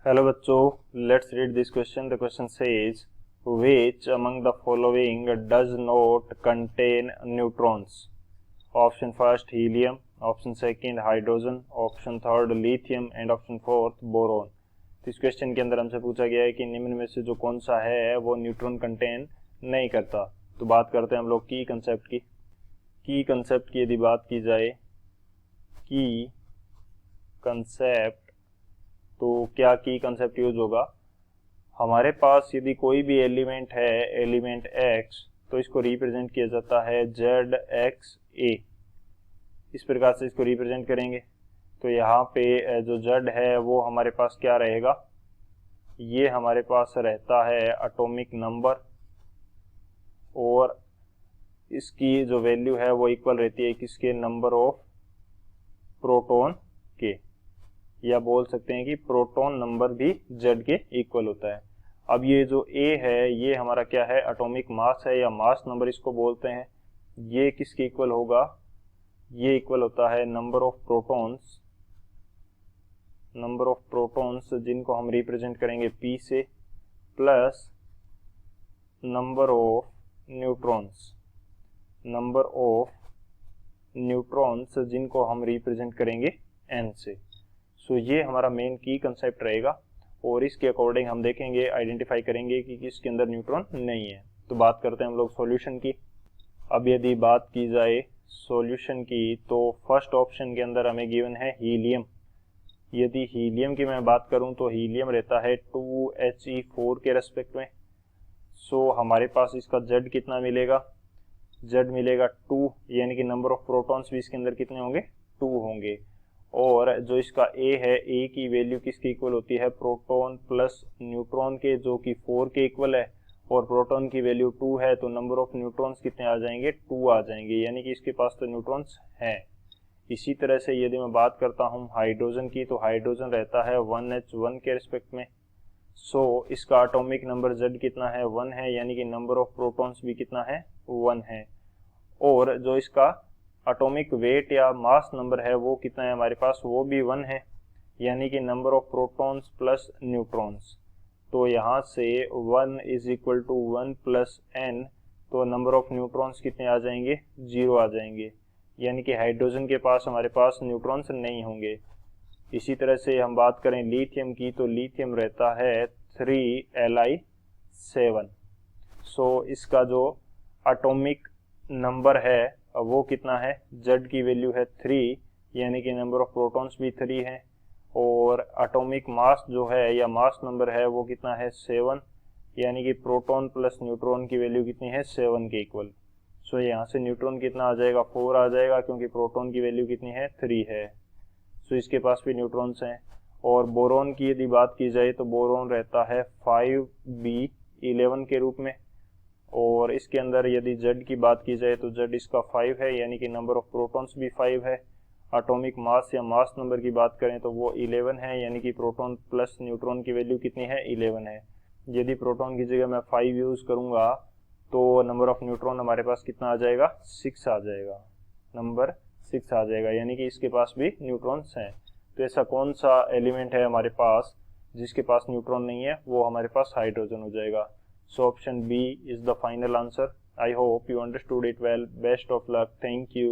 Hello बच्चों, let's read this question. The question says which among the following does not contain neutrons? Option first helium, option second hydrogen, option third lithium and option fourth boron. तो इस question के अंदर हमसे पूछा गया है कि निम्न में से जो कौन सा है वो न्यूट्रॉन कंटेन नहीं करता. तो बात करते हैं हम लोग की कंसेप्ट की. यदि बात की जाए की कंसेप्ट, तो क्या की कंसेप्ट यूज होगा. हमारे पास यदि कोई भी एलिमेंट है, एलिमेंट x, तो इसको रिप्रेजेंट किया जाता है ZXA. इस प्रकार से इसको रिप्रेजेंट करेंगे. तो यहाँ पे जो Z है वो हमारे पास क्या रहेगा, ये हमारे पास रहता है एटॉमिक नंबर, और इसकी जो वैल्यू है वो इक्वल रहती है किसके, नंबर ऑफ प्रोटॉन के, या बोल सकते हैं कि प्रोटॉन नंबर भी Z के इक्वल होता है. अब ये जो A है ये हमारा क्या है, एटॉमिक मास है या मास नंबर इसको बोलते हैं. ये किसके इक्वल होगा, ये इक्वल होता है नंबर ऑफ प्रोटॉन्स जिनको हम रिप्रेजेंट करेंगे P से, प्लस नंबर ऑफ न्यूट्रॉन्स जिनको हम रिप्रेजेंट करेंगे N से. सो ये हमारा मेन की कंसेप्ट रहेगा, और इसके अकॉर्डिंग हम देखेंगे, आइडेंटिफाई करेंगे कि किसके अंदर न्यूट्रॉन नहीं है. तो बात करते हैं हम लोग सॉल्यूशन की. अब यदि बात की जाए सॉल्यूशन की, तो फर्स्ट ऑप्शन के अंदर हमें गिवन है हीलियम. यदि हीलियम की मैं बात करूं तो हीलियम रहता है 2He4 के रेस्पेक्ट में. सो हमारे पास इसका Z कितना मिलेगा, Z मिलेगा 2, यानी कि नंबर ऑफ प्रोटॉन्स भी इसके अंदर कितने होंगे, 2 होंगे. और जो इसका A है, A की वैल्यू किसके इक्वल होती है, प्रोटॉन प्लस न्यूट्रॉन के, जो कि 4 के इक्वल है, और प्रोटॉन की वैल्यू 2 है, तो नंबर ऑफ न्यूट्रॉन्स कितने आ जाएंगे, 2 आ जाएंगे, यानी कि इसके पास तो न्यूट्रॉन्स हैं. इसी तरह से यदि मैं बात करता हूँ हाइड्रोजन की, तो हाइड्रोजन रहता है 1H1 के रिस्पेक्ट में. सो इसका एटॉमिक नंबर Z कितना है, 1 है, यानी कि नंबर ऑफ प्रोटॉन्स भी कितना है, 1 है. और जो इसका एटॉमिक वेट या मास नंबर है वो कितना है हमारे पास, वो भी 1 है, यानी कि number of protons plus neutrons. तो यहाँ से 1 is equal to 1 plus n, तो नंबर ऑफ न्यूट्रॉन्स कितने आ जाएंगे, 0 आ जाएंगे, यानी कि हाइड्रोजन के पास हमारे पास न्यूट्रॉन्स नहीं होंगे. इसी तरह से हम बात करें लिथियम की, तो लिथियम रहता है 3Li7. सो इसका जो एटॉमिक नंबर है वो कितना है, Z की वैल्यू है 3, यानी कि नंबर ऑफ प्रोटॉन्स भी 3 है, और एटॉमिक मास जो है या मास नंबर है वो कितना है, 7, यानी कि प्रोटॉन प्लस न्यूट्रॉन की वैल्यू कितनी है, 7 के इक्वल. सो यहाँ से न्यूट्रॉन कितना आ जाएगा, 4 आ जाएगा, क्योंकि प्रोटॉन की वैल्यू कितनी है, 3 है. सो इसके पास भी न्यूट्रॉन्स हैं. और बोरॉन की यदि बात की जाए तो बोरॉन रहता है 5B11 के रूप में, और इसके अंदर यदि Z की बात की जाए तो Z इसका 5 है, यानी कि नंबर ऑफ प्रोटॉन्स भी 5 है. एटॉमिक मास या मास नंबर की बात करें तो वो 11 है, यानी कि प्रोटॉन प्लस न्यूट्रॉन की वैल्यू कितनी है, 11 है. यदि प्रोटॉन की जगह मैं 5 यूज करूंगा तो नंबर ऑफ न्यूट्रॉन हमारे पास कितना आ जाएगा, 6 आ जाएगा, नंबर 6 आ जाएगा, यानी कि इसके पास भी न्यूट्रॉन्स हैं. तो ऐसा कौन सा एलिमेंट है हमारे पास जिसके पास न्यूट्रॉन नहीं है, वो हमारे पास हाइड्रोजन हो जाएगा. So option B is the final answer. I hope you understood it well. Best of luck. Thank you.